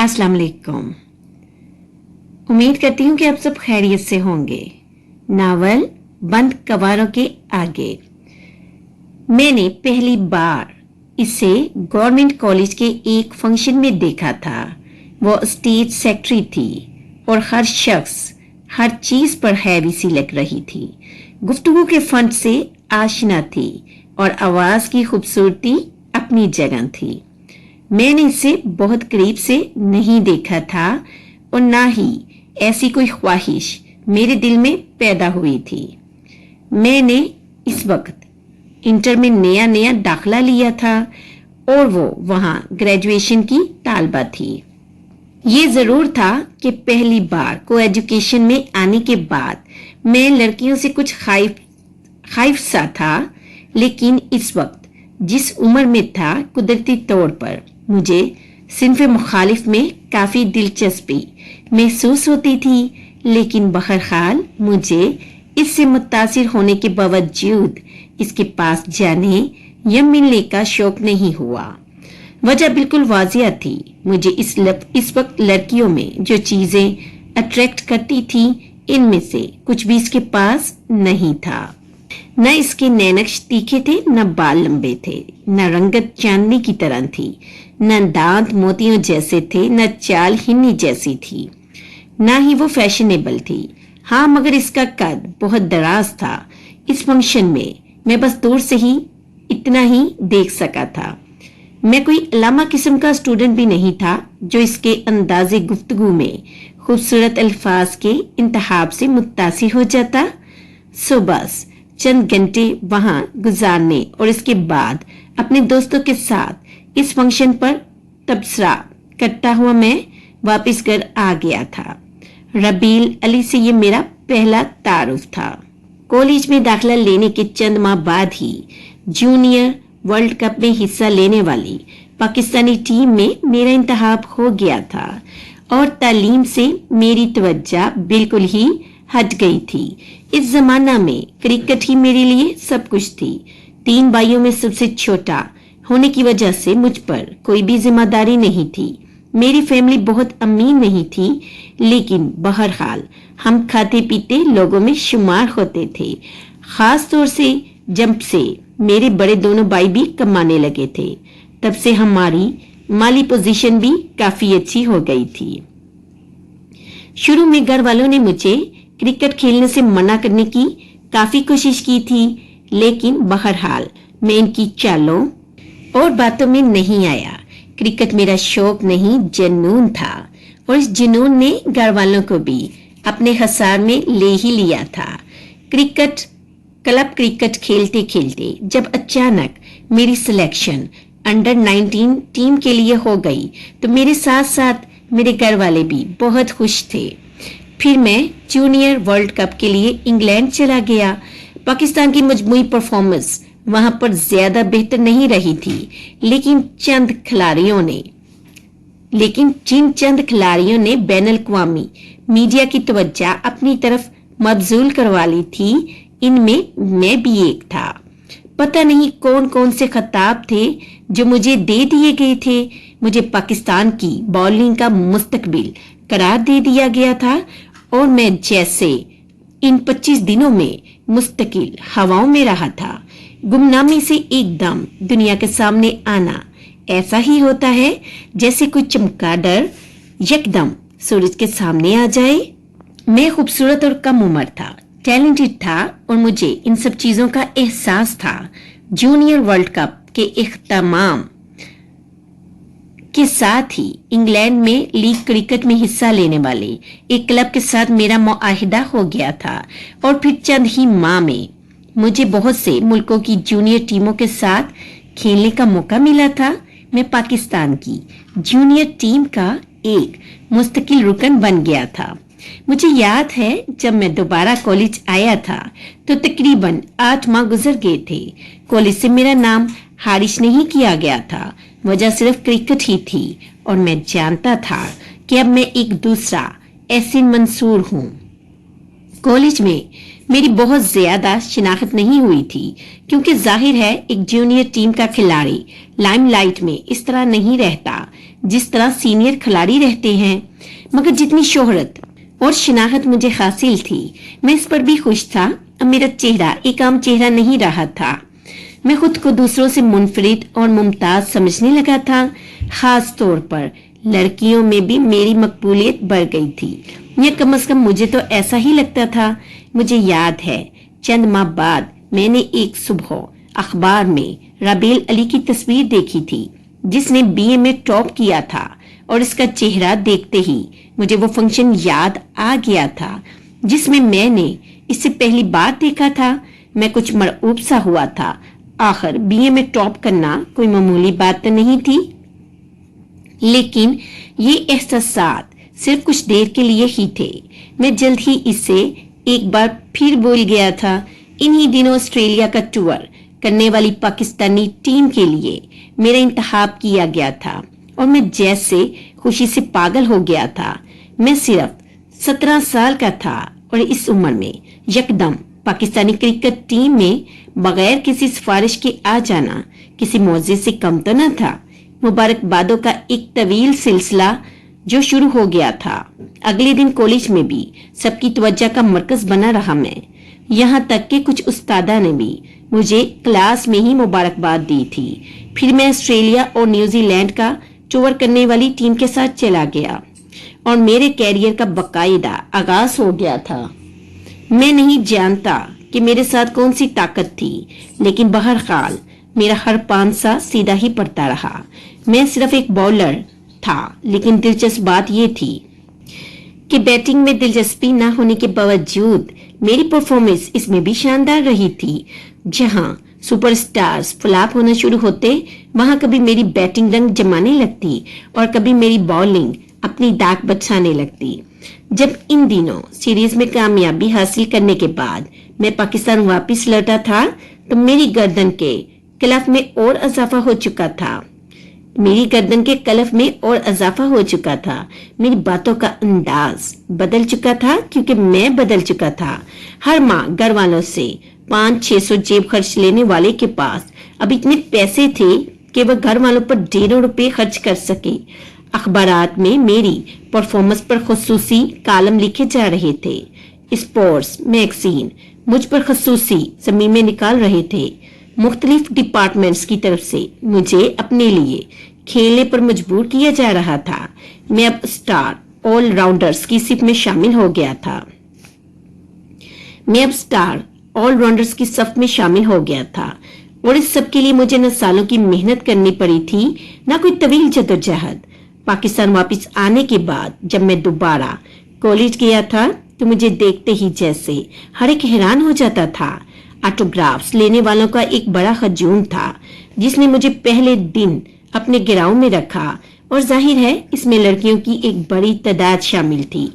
अस्सलाम वालेकुम। उम्मीद करती हूँ कि आप सब खैरियत से होंगे। नावल बंद कवारों के आगे। मैंने पहली बार इसे गवर्नमेंट कॉलेज के एक फंक्शन में देखा था। वो स्टेज सेक्रेटरी थी और हर शख्स हर चीज पर हैवी सी लग रही थी। गुफ्तगू के फंड से आशना थी और आवाज की खूबसूरती अपनी जगह थी। मैंने इसे बहुत करीब से नहीं देखा था और ना ही ऐसी कोई ख्वाहिश मेरे दिल में पैदा हुई थी। मैंने इस वक्त इंटर में नया दाखिला लिया था और वो वहां ग्रेजुएशन की तालबा थी। ये जरूर था कि पहली बार को एजुकेशन में आने के बाद मैं लड़कियों से कुछ खाइफ सा था, लेकिन इस वक्त जिस उम्र में था कुदरती तौर पर मुझे सिन्फ मुखालिफ में काफी दिलचस्पी महसूस होती थी, लेकिन बहरहाल मुझे इससे मुतासिर होने के बावजूद इसके पास जाने या मिलने का शौक नहीं हुआ। वजह बिल्कुल वाजिया थी। मुझे इस वक्त लड़कियों में जो चीजें अट्रैक्ट करती थी इनमें से कुछ भी इसके पास नहीं था। न इसके नैनक्श तीखे थे, न बाल लंबे थे, न रंगत चांदनी की तरह थी, न दांत मोतियों जैसे थे, न चाल हिन्नी जैसी थी, न ही वो फैशनेबल थी। हाँ, मगर इसका कद बहुत दराज था। इस फंक्शन में मैं बस दूर से ही इतना ही देख सका था। मैं कोई अलामा किस्म का स्टूडेंट भी नहीं था जो इसके अंदाजे गुफ्तगू में खूबसूरत अल्फाज के इंतखाब से मुत्तासिर हो जाता। सो बस चंद घंटे वहां गुजारने और इसके बाद अपने दोस्तों के साथ इस फंक्शन पर तबसरा करता हुआ मैं वापस घर आ गया था। रबील अली से ये मेरा पहला तारुफ था। कॉलेज में दाखिला लेने के चंद माह बाद ही जूनियर वर्ल्ड कप में हिस्सा लेने वाली पाकिस्तानी टीम में मेरा इंतखाब हो गया था और तालीम से मेरी तवज्जो बिल्कुल ही हट गई थी। इस जमाना में क्रिकेट ही मेरे लिए सब कुछ थी। 3 भाइयों में सबसे छोटा होने की वजह से मुझ पर कोई भी जिम्मेदारी नहीं थी। मेरी फैमिली बहुत अमीर नहीं थी, लेकिन बहरहाल हम खाते पीते लोगों में शुमार होते थे, खास तौर से जब से मेरे बड़े दोनों भाई भी कमाने लगे थे। तब से हमारी माली पोजीशन भी काफी अच्छी हो गई थी। शुरू में घर वालों ने मुझे क्रिकेट खेलने से मना करने की काफी कोशिश की थी, लेकिन बहरहाल मैं इनकी चालों और बातों में नहीं आया। क्रिकेट मेरा शौक नहीं, जुनून था और इस जुनून ने घर वालों को भी अपने हसार में ले ही लिया था। क्लब क्रिकेट खेलते खेलते जब अचानक मेरी सिलेक्शन अंडर 19 टीम के लिए हो गई तो मेरे साथ साथ मेरे घर वाले भी बहुत खुश थे। फिर मैं जूनियर वर्ल्ड कप के लिए इंग्लैंड चला गया। पाकिस्तान की मजमूई परफॉर्मेंस वहां पर ज्यादा बेहतर नहीं रही थी, लेकिन जिन चंद खिलाड़ियों ने बैनुल अक़वामी मीडिया की तवज्जो अपनी तरफ मबजूल करवा ली थी, इनमें मैं भी एक था। पता नहीं कौन कौन से खिताब थे जो मुझे दे दिए गए थे। मुझे पाकिस्तान की बॉलिंग का मुस्तकबिल करार दे दिया गया था और मैं जैसे इन 25 दिनों में मुस्तकिल हवाओं में रहा था। गुमनामी से एकदम दुनिया के सामने आना ऐसा ही होता है जैसे कोई चमगादड़ यकदम सूरज के सामने आ जाए। मैं खूबसूरत और कम उम्र था, टैलेंटेड था और मुझे इन सब चीजों का एहसास था। जूनियर वर्ल्ड कप के इख्तिताम के साथ ही इंग्लैंड में लीग क्रिकेट में हिस्सा लेने वाले एक क्लब के साथ मेरा मुआहिदा हो गया था और फिर चंद ही माह में मुझे बहुत से मुल्कों की जूनियर टीमों के साथ खेलने का मौका मिला था। मैं पाकिस्तान की जूनियर टीम का एक मुस्तकिल रुकन बन गया था। मुझे याद है जब मैं दोबारा कॉलेज आया था तो तकरीबन 8 माह गुजर गए थे। कॉलेज से मेरा नाम हारिश नहीं किया गया था, वजह सिर्फ क्रिकेट ही थी और मैं जानता था कि अब मैं एक दूसरा एहसन मंसूर हूँ। कॉलेज में मेरी बहुत ज्यादा शिनाख्त नहीं हुई थी क्योंकि जाहिर है एक जूनियर टीम का खिलाड़ी लाइमलाइट में इस तरह नहीं रहता। जिस तरह सीनियर खिलाड़ी रहते हैं, मगर जितनी शोहरत और शनाख्त मुझे हासिल थी, मैं इस पर भी खुश था। अब मेरा चेहरा एक आम चेहरा नहीं रहा था। मैं खुद को दूसरों से मुनफरिद और मुमताज समझने लगा था। खास तौर पर लड़कियों में भी मेरी मकबूलियत बढ़ गई थी, या कम से कम मुझे तो ऐसा ही लगता था। मुझे याद है, चंद माह बाद मैंने एक सुबह अखबार में राबेल अली की तस्वीर देखी थी, जिसने बीए में टॉप किया था, और इसका चेहरा देखते ही मुझे वो फंक्शन याद आ गया था जिसमें मैंने इसे पहली बार देखा था। मैं कुछ मरऊब सा हुआ था। आखिर बीए में टॉप करना कोई मामूली बात तो नहीं थी। लेकिन ये एहसासात सिर्फ कुछ देर के लिए ही थे। मैं जल्द ही इससे एक बार फिर भूल गया था। इन्हीं दिनों ऑस्ट्रेलिया का टूर करने वाली पाकिस्तानी टीम के लिए मेरा इंतखाब किया गया था, और मैं जैसे खुशी से पागल हो गया था। मैं सिर्फ 17 साल का था, और इस उम्र में यकदम पाकिस्तानी क्रिकेट टीम में बगैर किसी सिफारिश के आ जाना किसी मौजे से कम तो न था। मुबारकबादों का एक तवील सिलसिला जो शुरू हो गया था। अगले दिन कॉलेज में भी सबकी तवज्जो का मरकज बना रहा मैं। यहाँ तक कि कुछ उस्तादा ने भी मुझे क्लास में ही मुबारकबाद दी थी। फिर मैं ऑस्ट्रेलिया और न्यूजीलैंड का टूर करने वाली टीम के साथ चला गया, और मेरे कैरियर का बकायदा आगाज हो गया था। मैं नहीं जानता कि मेरे साथ कौन सी ताकत थी, लेकिन बहरहाल मेरा हर पांसा सीधा ही पड़ता रहा। मैं सिर्फ एक बॉलर था, लेकिन दिलचस्प बात यह थी कि बैटिंग में दिलचस्पी न होने के बावजूद मेरी परफॉर्मेंस इसमें भी शानदार रही थी। जहां सुपरस्टार्स फ्लॉप होना शुरू होते, वहां कभी मेरी बैटिंग रंग जमाने लगती और कभी मेरी बॉलिंग अपनी दाग बचाने लगती। जब इन दिनों सीरीज में कामयाबी हासिल करने के बाद मैं पाकिस्तान वापस लौटा था, तो मेरी गर्दन के कलफ में और इजाफा हो चुका था। मेरी बातों का अंदाज बदल चुका था, क्योंकि मैं बदल चुका था। हर माह घर वालों से 500-600 जेब खर्च लेने वाले के पास अब इतने पैसे थे कि वह घर वालों पर ढेरों रुपए खर्च कर सके। अखबारात में मेरी परफॉर्मेंस पर खुसूसी कालम लिखे जा रहे थे। स्पोर्ट्स मैगजीन मुझ पर खुसूसी ज़मीमें निकाल रहे थे। मुख्तलिफ डिपार्टमेंट्स की तरफ से मुझे अपने लिए खेलने पर मजबूर किया जा रहा था। मैं अब स्टार ऑलराउंडर्स की सिफ में शामिल हो गया था। और इस सब के लिए मुझे न सालों की मेहनत करनी पड़ी थी, न कोई तवील जदोजहद। पाकिस्तान वापस आने के बाद जब मैं दोबारा कॉलेज गया था, तो मुझे देखते ही जैसे हर एक हैरान हो जाता था। ऑटोग्राफ्स लेने वालों का एक बड़ा हजूम था, जिसने मुझे पहले दिन अपने गिराव में रखा, और जाहिर है इसमें लड़कियों की एक बड़ी तादाद शामिल थी,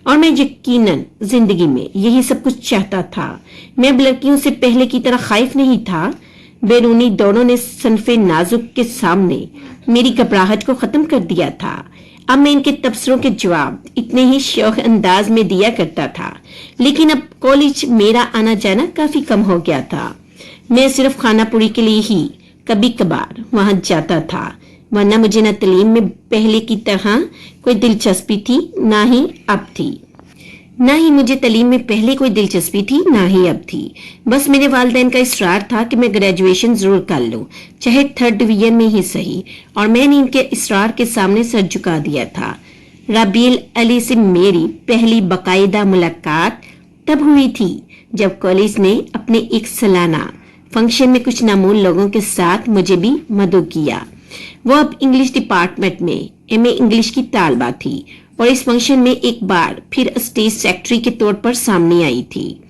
और मैं यकीनन जिंदगी में यही सब कुछ चाहता था। मैं अब लड़कियों से पहले की तरह खौफ नहीं था। बैरूनी दौड़ों ने सनफे नाजुक के सामने मेरी घबराहट को खत्म कर दिया था। अब मैं इनके तबसरों के जवाब इतने ही शौक अंदाज में दिया करता था, लेकिन अब कॉलेज मेरा आना जाना काफी कम हो गया था। मैं सिर्फ खानापुरी के लिए ही कभी कभार वहां जाता था, वरना मुझे न तालीम में पहले की तरह कोई दिलचस्पी थी, ना ही अब थी। बस मेरे वालिदैन का इसरार था कि मैं ग्रेजुएशन जरूर कर लूं, चाहे 3rd डिवीजन में ही सही, और मैंने इनके इसरार के सामने सर झुका दिया था। राबेल अली से मेरी पहली बाकायदा मुलाकात तब हुई थी जब कॉलेज ने अपने एक सालाना फंक्शन में कुछ नामूल लोगों के साथ मुझे भी मदऊ किया। वो अब इंग्लिश डिपार्टमेंट में एमए इंग्लिश की तालबा थी, और इस फंक्शन में एक बार फिर स्टेज सेक्रेटरी के तौर पर सामने आई थी।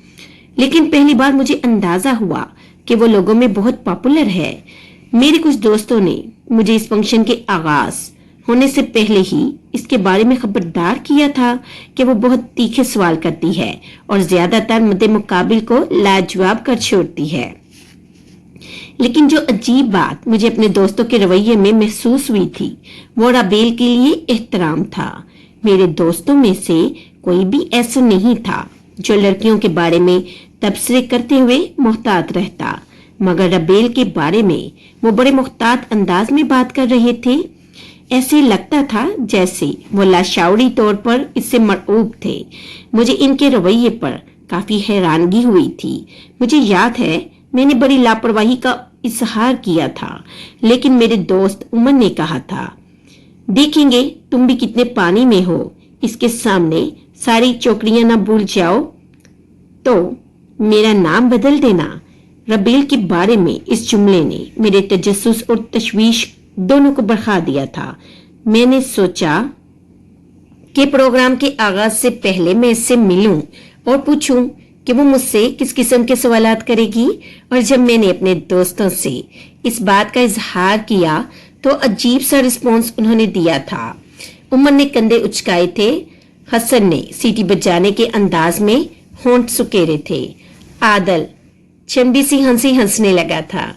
लेकिन पहली बार मुझे अंदाजा हुआ कि वो लोगों में बहुत पॉपुलर है। मेरे कुछ दोस्तों ने मुझे इस फंक्शन के आगाज होने से पहले ही इसके बारे में खबरदार किया था कि वो बहुत तीखे सवाल करती है और ज्यादातर मद्दे मुकाबिल को लाजवाब कर छोड़ती है। लेकिन जो अजीब बात मुझे अपने दोस्तों के रवैये में महसूस हुई थी, वो राबेल के लिए एहतराम था। मेरे दोस्तों में से कोई भी ऐसा नहीं था जो लड़कियों के बारे में तबसरे करते हुए मोहतात रहता, मगर राबेल के बारे में वो बड़े मुख्तात अंदाज में बात कर रहे थे। ऐसे लगता था जैसे वो लाशौरी तौर पर इससे मरऊब थे। मुझे इनके रवैये पर काफी हैरानगी हुई थी। मुझे याद है मैंने बड़ी लापरवाही का इजहार किया था, लेकिन मेरे दोस्त उमर ने कहा था, देखेंगे तुम भी कितने पानी में हो, इसके सामने सारी चौकड़ियां ना भूल जाओ तो मेरा नाम बदल देना। रबेल के बारे में इस जुमले ने मेरे तजस्सुस और तशवीश दोनों को बढ़ा दिया था। मैंने सोचा कि प्रोग्राम के आगाज से पहले मैं इससे मिलूं और पूछूं कि वो मुझसे किस किस्म के सवालात करेगी। और जब मैंने अपने दोस्तों से इस बात का इजहार किया तो अजीब सा रिस्पॉन्स उन्होंने दिया था। उमर ने कंधे उचकाए थे, हसन ने सीटी बजाने के अंदाज में होंठ सुकेरे थे, आदल चंबी सी हंसी हंसने लगा था।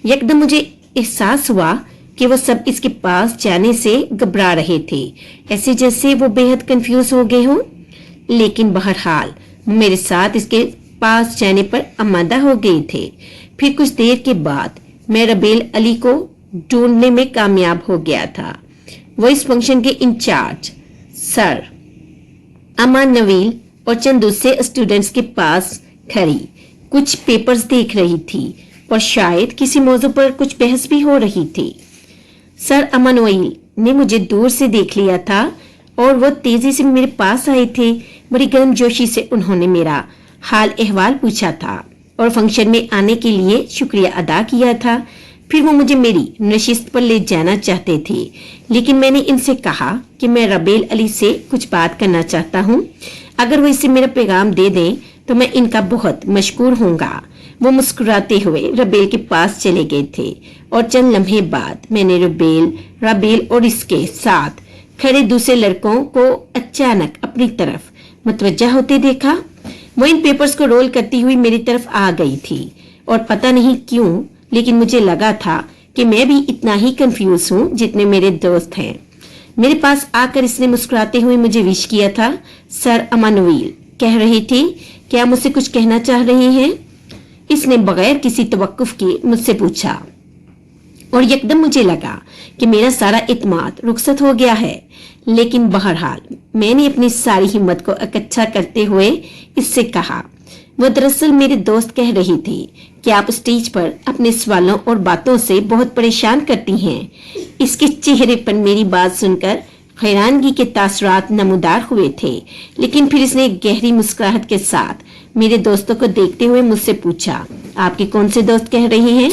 यकदम मुझे एहसास हुआ कि वो सब इसके पास जाने से घबरा रहे थे, ऐसे जैसे वो बेहद कंफ्यूज हो गए हों। लेकिन बहरहाल मेरे साथ इसके पास जाने पर आमादा हो गए थे। फिर कुछ देर के बाद मैं रबेल अली को ढूंढने में कामयाब हो गया था। वो इस फंक्शन के इंचार्ज सर अमान नवील और चंद दूसरे स्टूडेंट्स के पास खड़ी कुछ पेपर्स देख रही थी और शायद किसी मौजू पर कुछ बहस भी हो रही थी। सर अमानुएल ने मुझे दूर से देख लिया था और वो तेजी से मेरे पास आए थे। बड़ी गर्मजोशी से उन्होंने मेरा हाल अहवाल पूछा था और फंक्शन में आने के लिए शुक्रिया अदा किया था। फिर वो मुझे मेरी नशिस्त पर ले जाना चाहते थे, लेकिन मैंने इनसे कहा कि मैं रबेल अली से कुछ बात करना चाहता हूँ। अगर वो इसे मेरा पैगाम दे दें तो मैं इनका बहुत मशकूर होऊंगा। वो मुस्कुराते हुए रबेल के पास चले गए थे और चंद लम्हे बाद मैंने रबेल और इसके साथ खड़े दूसरे लड़कों को अचानक अपनी तरफ मुतवज्जा होते देखा। वो इन पेपर्स को रोल करती हुई मेरी तरफ आ गई थी और पता नहीं क्यों, लेकिन मुझे लगा था कि मैं भी इतना ही कंफ्यूज हूँ जितने मेरे दोस्त हैं। मेरे पास आकर इसने मुस्कुराते हुए मुझे विश किया था। सर अमानुएल कह रहे थे, क्या मुझसे कुछ कहना चाह रहे हैं? इसने बगैर किसी तवक्कुफ के मुझसे पूछा और यकदम मुझे लगा कि मेरा सारा इत्मीनान रुखसत हो गया है। लेकिन बहरहाल मैंने अपनी सारी हिम्मत को इकट्ठा करते हुए इससे कहा, वो दरअसल मेरे दोस्त कह रही थी कि आप स्टेज पर अपने सवालों और बातों से बहुत परेशान करती हैं। इसके चेहरे पर मेरी बात सुनकर हैरानगी के तासरात नमूदार हुए थे, लेकिन फिर इसने एक गहरी मुस्कुराहट के साथ मेरे दोस्तों को देखते हुए मुझसे पूछा, आपके कौन से दोस्त कह रहे हैं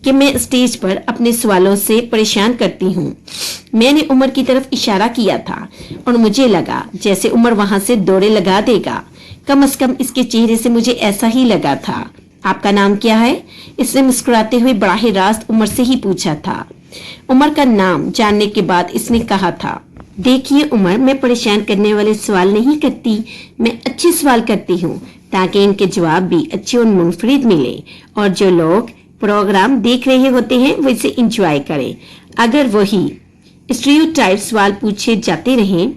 कि मैं स्टेज पर अपने सवालों से परेशान करती हूँ? मैंने उमर की तरफ इशारा किया था और मुझे लगा जैसे उमर वहां से दौड़े लगा देगा। कम से कम इसके चेहरे से मुझे ऐसा ही लगा था। आपका नाम क्या है? इसने मुस्कुराते हुए बराह रास्त उमर से ही पूछा था। उमर का नाम जानने के बाद इसने कहा था, देखिए उमर, मैं परेशान करने वाले सवाल नहीं करती, मैं अच्छे सवाल करती हूँ ताकि इनके जवाब भी अच्छे और मुनफरिद मिले और जो लोग प्रोग्राम देख रहे होते हैं वो इसे इंजॉय करें। अगर वही स्टीरियोटाइप सवाल पूछे जाते रहें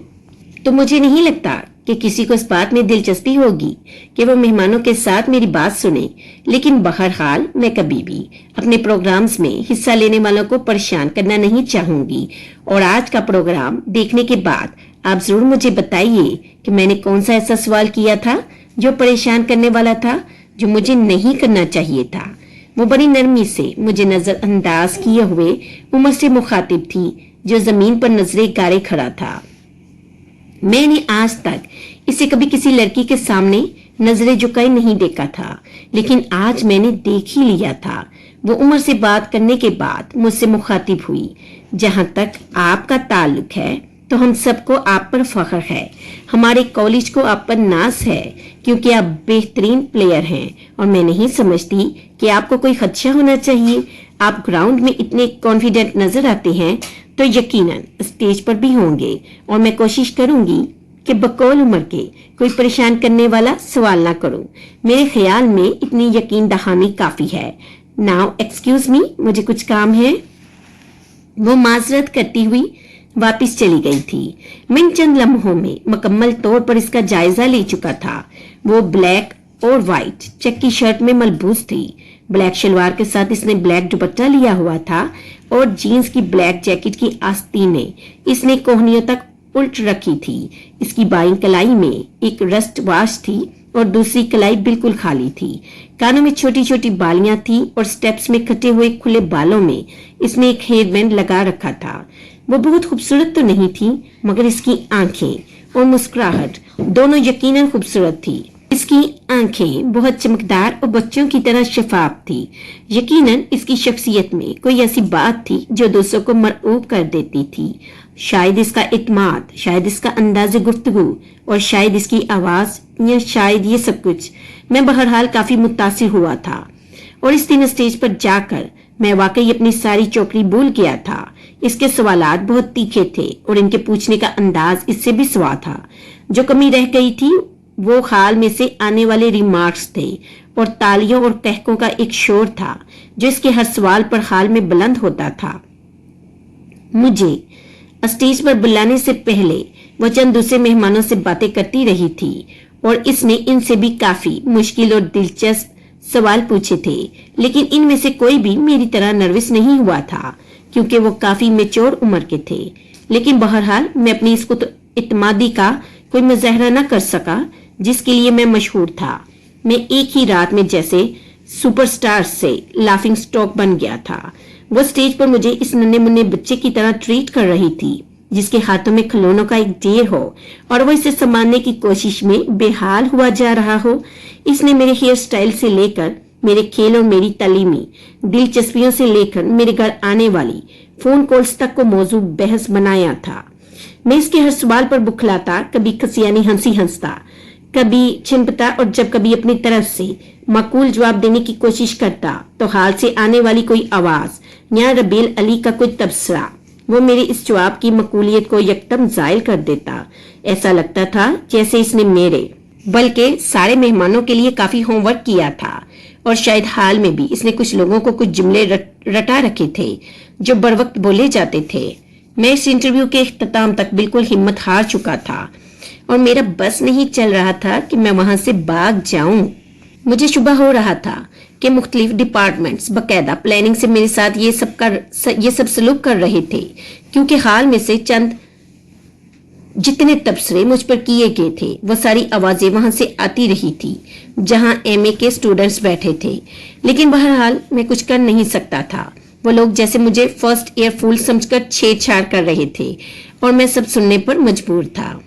तो मुझे नहीं लगता कि किसी को इस बात में दिलचस्पी होगी कि वो मेहमानों के साथ मेरी बात सुने। लेकिन बहरहाल मैं कभी भी अपने प्रोग्राम्स में हिस्सा लेने वालों को परेशान करना नहीं चाहूंगी और आज का प्रोग्राम देखने के बाद आप जरूर मुझे बताइए कि मैंने कौन सा ऐसा सवाल किया था जो परेशान करने वाला था, जो मुझे नहीं करना चाहिए था। वो बड़ी नरमी से मुझे नजरअंदाज किए हुए उमर से मुखातिब थी जो जमीन पर नजरे गारे खड़ा था। मैंने आज तक इसे कभी किसी लड़की के सामने नजरें झुकाए नहीं देखा था, लेकिन आज मैंने देख ही लिया था। वो उमर से बात करने के बाद मुझसे मुखातिब हुई, जहां तक आपका ताल्लुक है तो हम सबको आप पर फख्र है, हमारे कॉलेज को आप पर नाज है क्योंकि आप बेहतरीन प्लेयर हैं और मैं नहीं समझती कि आपको कोई खदशा होना चाहिए। आप ग्राउंड में इतने कॉन्फिडेंट नजर आते हैं तो यकीनन स्टेज पर भी होंगे और मैं कोशिश करूंगी कि बकौल उम्र के कोई परेशान करने वाला सवाल ना करूं। मेरे ख्याल में इतनी यकीन दहानी काफी है। नाउ एक्सक्यूज मी, मुझे कुछ काम है। वो माजरत करती हुई वापस चली गई थी। मैं चंद लम्हों में मुकम्मल तौर पर इसका जायजा ले चुका था। वो ब्लैक और व्हाइट चेक की शर्ट में मलबूस थी। ब्लैक शलवार के साथ इसने ब्लैक दुपट्टा लिया हुआ था और जीन्स की ब्लैक जैकेट की आस्तीनें इसने कोहनियों तक उल्ट रखी थी। इसकी बाईं कलाई में एक रस्ट वाश थी और दूसरी कलाई बिल्कुल खाली थी। कानों में छोटी छोटी बालियां थी और स्टेप्स में कटे हुए खुले बालों में इसने एक हेयर बैंड लगा रखा था। वो बहुत खूबसूरत तो नहीं थी, मगर इसकी आंखें और मुस्कुराहट दोनों यकीनन खूबसूरत थी। इसकी आंखें बहुत चमकदार और बच्चों की तरह शफाफ थी। यकीनन इसकी शख्सियत में कोई ऐसी बात थी जो दूसरों को मरऊब कर देती थी। शायद इसका इत्मीनान, शायद इसका अंदाज़े गुफ्तगू और शायद इसकी आवाज, या शायद ये सब कुछ। मैं बहरहाल काफी मुतासिर हुआ था और इस दिन स्टेज पर जाकर मैं वाकई अपनी सारी चौकड़ी भूल गया था। इसके सवालात बहुत तीखे थे और इनके पूछने का अंदाज इससे भी सवा था। जो कमी रह गई थी वो हाल में से आने वाले रिमार्क्स थे और तालियों और कहकों का एक शोर था जो इसके हर सवाल पर हाल में बुलंद होता था। मुझे स्टेज पर बुलाने से पहले वो चंद दूसरे मेहमानों से बातें करती रही थी और इसने इनसे भी काफी मुश्किल और दिलचस्प सवाल पूछे थे, लेकिन इनमें से कोई भी मेरी तरह नर्वस नहीं हुआ था क्योंकि वो काफी मैच्योर उम्र के थे। लेकिन बहरहाल मैं अपनी इस इत्मीनान का कोई मुजाहरा न कर सका जिसके लिए मैं मशहूर था। मैं एक ही रात में जैसे सुपरस्टार से लाफिंग स्टॉक बन गया था। वो स्टेज पर मुझे इस नन्हे मुन्ने बच्चे की तरह ट्रीट कर रही थी जिसके हाथों में खिलौनों का एक ढेर हो और वो इसे संभालने की कोशिश में बेहाल हुआ जा रहा हो। इसने मेरे हेयर स्टाइल से लेकर मेरे खेल और मेरी तालीमी दिलचस्पियों से लेकर मेरे घर आने वाली फोन कॉल्स तक को मौजू बहस बनाया था। मैं इसके हर सवाल पर बुखलाता, कभी खसियानी हंसी हंसता, कभी छिपता और जब कभी अपनी तरफ से माकूल जवाब देने की कोशिश करता तो हाल से आने वाली कोई आवाज या रबील अली का कोई तबसरा वो मेरे इस जवाब की मकबूलियत को यकदम जायल कर देता। ऐसा लगता था जैसे इसने मेरे बल्कि सारे मेहमानों के लिए काफी होमवर्क किया था और शायद हाल में भी इसने कुछ लोगों को कुछ जुमले रटा रखे थे जो बर वक्त बोले जाते थे। मैं इस इंटरव्यू के इख्तिताम तक बिल्कुल हिम्मत हार चुका था और मेरा बस नहीं चल रहा था कि मैं वहां से भाग जाऊं। मुझे शुबा हो रहा था कि मुख्तलिफ डिपार्टमेंट्स बकायदा प्लानिंग से मेरे साथ ये सब सलूक कर रहे थे क्योंकि हाल में से चंद जितने तबसरे मुझ पर किए गए थे वो सारी आवाजें वहां से आती रही थी जहां एमए के स्टूडेंट्स बैठे थे। लेकिन बहरहाल मैं कुछ कर नहीं सकता था। वो लोग जैसे मुझे फर्स्ट ईयर फूल समझकर छेड़छाड़ कर रहे थे और मैं सब सुनने पर मजबूर था।